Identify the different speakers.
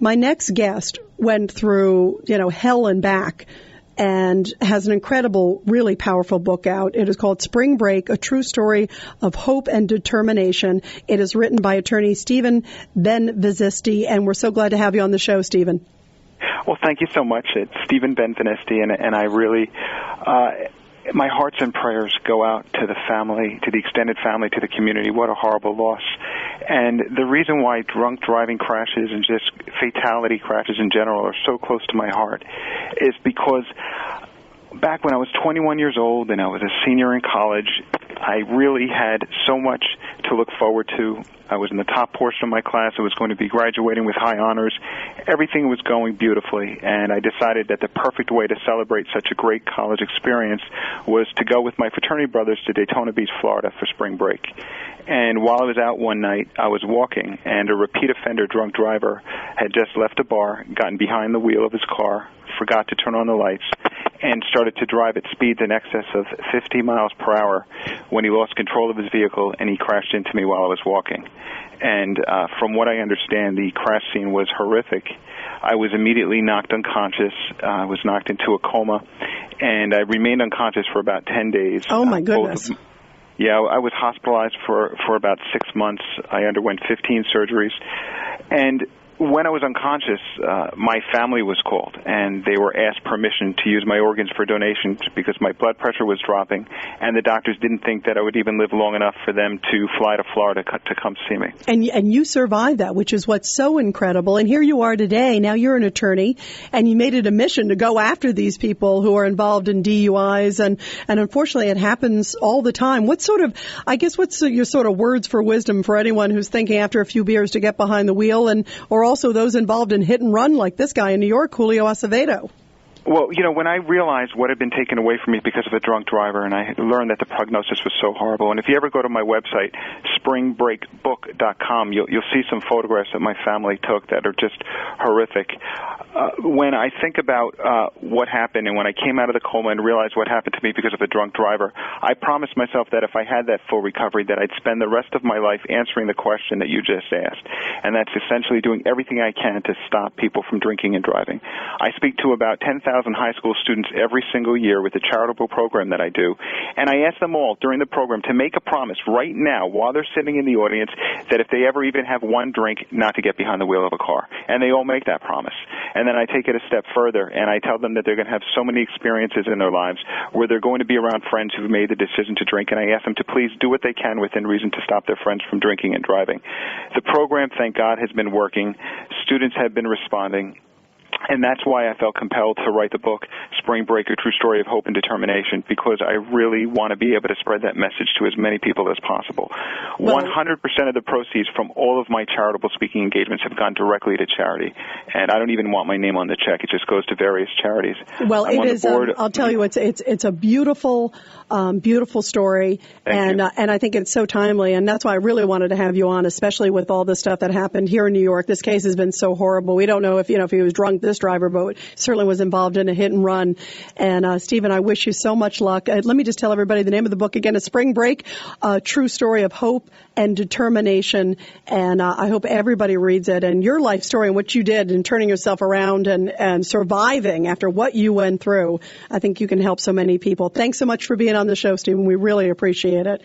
Speaker 1: My next guest went through, hell and back, and has an incredible, really powerful book out. It is called Spring Break, A True Story of Hope and Determination. It is written by attorney Stephen Benvenisti, and we're so glad to have you on the show, Stephen.
Speaker 2: Well, thank you so much. It's Stephen Benvenisti, and I really, my hearts and prayers go out to the family, to the extended family, to the community. What a horrible loss. And the reason why drunk driving crashes and just fatality crashes in general are so close to my heart is because back when I was 21 years old and I was a senior in college, I really had so much to look forward to. I was in the top portion of my class. I was going to be graduating with high honors. Everything was going beautifully, and I decided that the perfect way to celebrate such a great college experience was to go with my fraternity brothers to Daytona Beach, Florida for spring break. And while I was out one night, I was walking, and a repeat offender drunk driver had just left a bar, gotten behind the wheel of his car, forgot to turn on the lights, and started to drive at speeds in excess of 50 miles per hour when he lost control of his vehicle and he crashed into me while I was walking. And from what I understand, the crash scene was horrific. I was immediately knocked unconscious. I was knocked into a coma, and I remained unconscious for about 10 days.
Speaker 1: Oh, my goodness.
Speaker 2: Yeah, I was hospitalized for about 6 months. I underwent 15 surgeries. And when I was unconscious, my family was called, and they were asked permission to use my organs for donations because my blood pressure was dropping, and the doctors didn't think that I would even live long enough for them to fly to Florida to come see me.
Speaker 1: And you survived that, which is what's so incredible. And here you are today. Now you're an attorney, and you made it a mission to go after these people who are involved in DUIs, and unfortunately it happens all the time. What's your sort of words for wisdom for anyone who's thinking after a few beers to get behind the wheel, or also those involved in hit and run like this guy in New York, Julio Acevedo?
Speaker 2: Well, when I realized what had been taken away from me because of a drunk driver, and I learned that the prognosis was so horrible, and if you ever go to my website, springbreakbook.com, you'll see some photographs that my family took that are just horrific. When I think about what happened and when I came out of the coma and realized what happened to me because of a drunk driver, I promised myself that if I had that full recovery, that I'd spend the rest of my life answering the question that you just asked, and that's essentially doing everything I can to stop people from drinking and driving. I speak to about 10,000 high school students every single year with the charitable program that I do, and I ask them all during the program to make a promise right now while they're sitting in the audience that if they ever even have one drink, not to get behind the wheel of a car. And they all make that promise. And then I take it a step further, and I tell them that they're going to have so many experiences in their lives where they're going to be around friends who've made the decision to drink, and I ask them to please do what they can within reason to stop their friends from drinking and driving. The program, thank God, has been working. Students have been responding. And that's why I felt compelled to write the book, Spring Break, A True Story of Hope and Determination, because I really want to be able to spread that message to as many people as possible. 100% of the proceeds from all of my charitable speaking engagements have gone directly to charity. And I don't even want my name on the check. It just goes to various charities.
Speaker 1: Well, it is, I'll tell you, it's a beautiful, beautiful story. And I think it's so timely. And that's why I really wanted to have you on, especially with all the stuff that happened here in New York. This case has been so horrible. We don't know if he was drunk, this driver, but certainly was involved in a hit and run. And Stephen, I wish you so much luck. Let me just tell everybody the name of the book again is Spring Break, A True Story of Hope and Determination. And I hope everybody reads it. And your life story and what you did in turning yourself around and surviving after what you went through, I think you can help so many people. Thanks so much for being on the show, Stephen. We really appreciate it.